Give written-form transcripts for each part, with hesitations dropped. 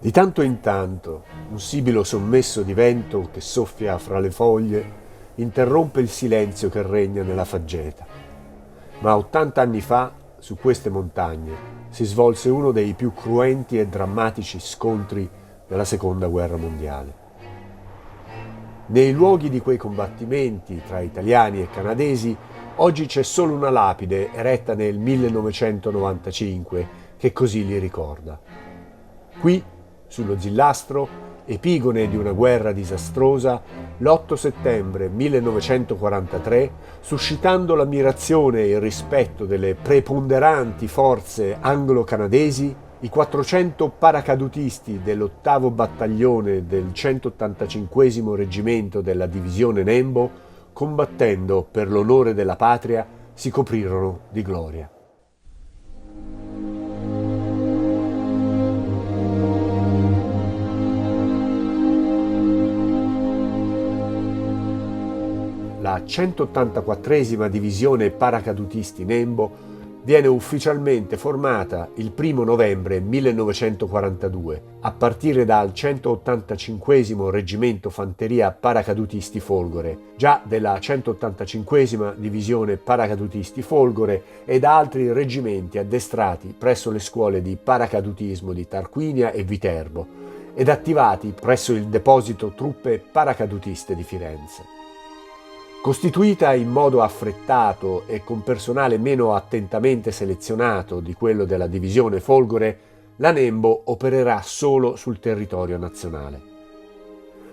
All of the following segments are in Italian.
Di tanto in tanto, un sibilo sommesso di vento che soffia fra le foglie interrompe il silenzio che regna nella faggeta. Ma 80 anni fa, su queste montagne, si svolse uno dei più cruenti e drammatici scontri della Seconda Guerra Mondiale. Nei luoghi di quei combattimenti tra italiani e canadesi, oggi c'è solo una lapide eretta nel 1995 che così li ricorda. Qui, sullo Zillastro, epigone di una guerra disastrosa, l'8 settembre 1943, suscitando l'ammirazione e il rispetto delle preponderanti forze anglo-canadesi, i 400 paracadutisti dell'8° battaglione del 185° reggimento della divisione Nembo, combattendo per l'onore della patria, si coprirono di gloria. La 184esima divisione paracadutisti Nembo viene ufficialmente formata il 1 novembre 1942 a partire dal 185° reggimento fanteria paracadutisti Folgore, già della 185esima divisione paracadutisti Folgore e da altri reggimenti addestrati presso le scuole di paracadutismo di Tarquinia e Viterbo ed attivati presso il deposito truppe paracadutiste di Firenze. Costituita in modo affrettato e con personale meno attentamente selezionato di quello della divisione Folgore, la Nembo opererà solo sul territorio nazionale.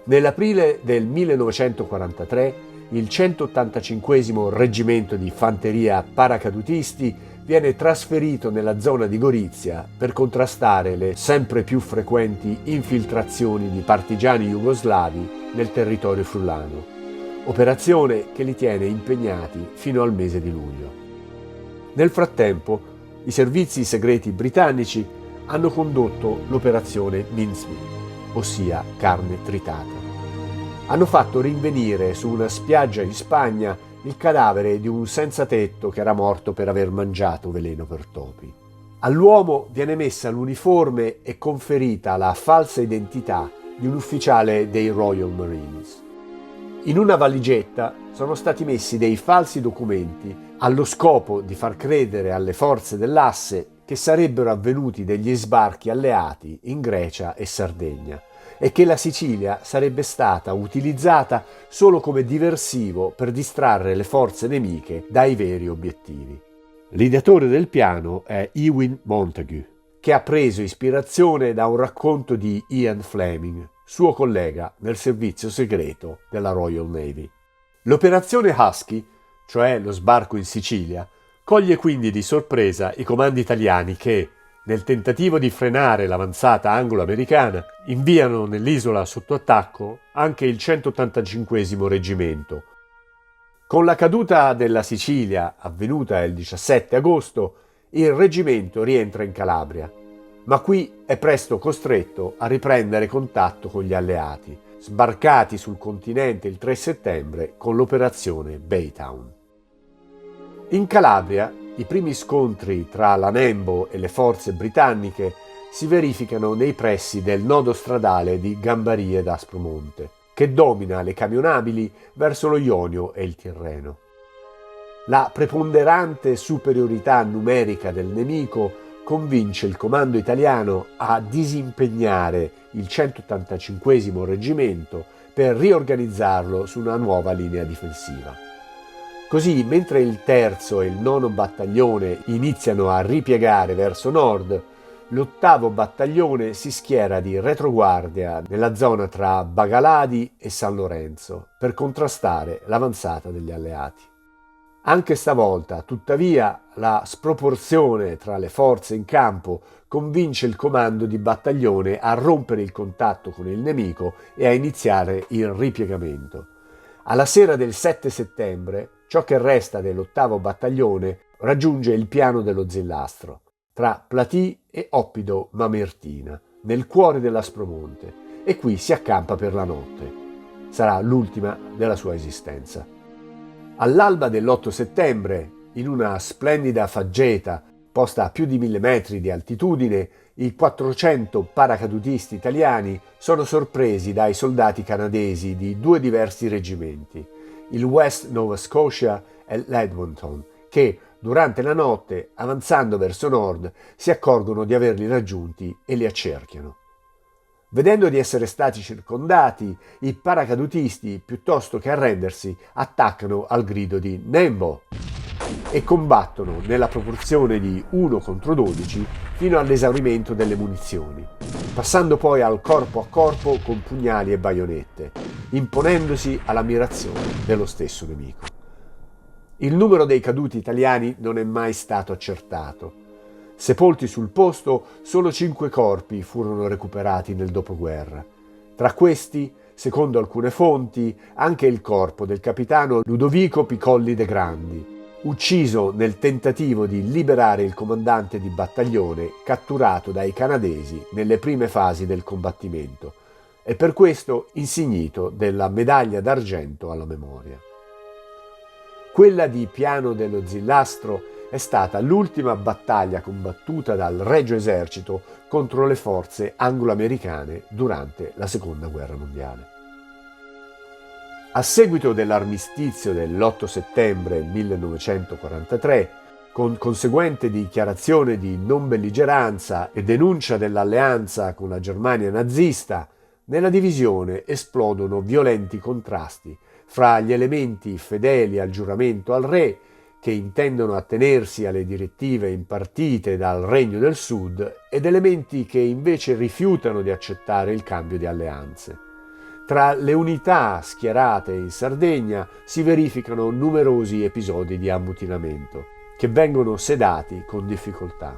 Nell'aprile del 1943 il 185° reggimento di fanteria paracadutisti viene trasferito nella zona di Gorizia per contrastare le sempre più frequenti infiltrazioni di partigiani jugoslavi nel territorio friulano. Operazione che li tiene impegnati fino al mese di luglio. Nel frattempo, i servizi segreti britannici hanno condotto l'operazione Mincemeat, ossia carne tritata. Hanno fatto rinvenire su una spiaggia in Spagna il cadavere di un senza tetto che era morto per aver mangiato veleno per topi. All'uomo viene messa l'uniforme e conferita la falsa identità di un ufficiale dei Royal Marines. In una valigetta sono stati messi dei falsi documenti allo scopo di far credere alle forze dell'asse che sarebbero avvenuti degli sbarchi alleati in Grecia e Sardegna e che la Sicilia sarebbe stata utilizzata solo come diversivo per distrarre le forze nemiche dai veri obiettivi. L'ideatore del piano è Ewen Montagu, che ha preso ispirazione da un racconto di Ian Fleming, suo collega nel servizio segreto della Royal Navy. L'operazione Husky, cioè lo sbarco in Sicilia, coglie quindi di sorpresa i comandi italiani che, nel tentativo di frenare l'avanzata anglo-americana, inviano nell'isola sotto attacco anche il 185° reggimento. Con la caduta della Sicilia, avvenuta il 17 agosto, il reggimento rientra in Calabria. Ma qui è presto costretto a riprendere contatto con gli alleati, sbarcati sul continente il 3 settembre con l'operazione Baytown. In Calabria, i primi scontri tra la Nembo e le forze britanniche si verificano nei pressi del nodo stradale di Gambarie d'Aspromonte, che domina le camionabili verso lo Ionio e il Tirreno. La preponderante superiorità numerica del nemico convince il comando italiano a disimpegnare il 185° reggimento per riorganizzarlo su una nuova linea difensiva. Così, mentre il 3° e il 9° battaglione iniziano a ripiegare verso nord, l'8° battaglione si schiera di retroguardia nella zona tra Bagaladi e San Lorenzo per contrastare l'avanzata degli alleati. Anche stavolta, tuttavia, la sproporzione tra le forze in campo convince il comando di battaglione a rompere il contatto con il nemico e a iniziare il ripiegamento. Alla sera del 7 settembre, ciò che resta dell'8° battaglione raggiunge il piano dello Zillastro, tra Platì e Oppido Mamertina, nel cuore dell'Aspromonte, e qui si accampa per la notte. Sarà l'ultima della sua esistenza. All'alba dell'8 settembre, in una splendida faggeta posta a più di 1000 metri di altitudine, i 400 paracadutisti italiani sono sorpresi dai soldati canadesi di due diversi reggimenti, il West Nova Scotia e l'Edmonton, che durante la notte, avanzando verso nord, si accorgono di averli raggiunti e li accerchiano. Vedendo di essere stati circondati, i paracadutisti, piuttosto che arrendersi, attaccano al grido di Nembo e combattono nella proporzione di 1 contro 12 fino all'esaurimento delle munizioni, passando poi al corpo a corpo con pugnali e baionette, imponendosi all'ammirazione dello stesso nemico. Il numero dei caduti italiani non è mai stato accertato. Sepolti sul posto, solo 5 corpi furono recuperati nel dopoguerra. Tra questi, secondo alcune fonti, anche il corpo del capitano Ludovico Picolli de Grandi, ucciso nel tentativo di liberare il comandante di battaglione catturato dai canadesi nelle prime fasi del combattimento, e per questo insignito della medaglia d'argento alla memoria. Quella di Piano dello Zillastro è stata l'ultima battaglia combattuta dal Regio Esercito contro le forze anglo-americane durante la Seconda Guerra Mondiale. A seguito dell'armistizio dell'8 settembre 1943, con conseguente dichiarazione di non belligeranza e denuncia dell'alleanza con la Germania nazista, nella divisione esplodono violenti contrasti fra gli elementi fedeli al giuramento al re, che intendono attenersi alle direttive impartite dal Regno del Sud, ed elementi che invece rifiutano di accettare il cambio di alleanze. Tra le unità schierate in Sardegna si verificano numerosi episodi di ammutinamento, che vengono sedati con difficoltà.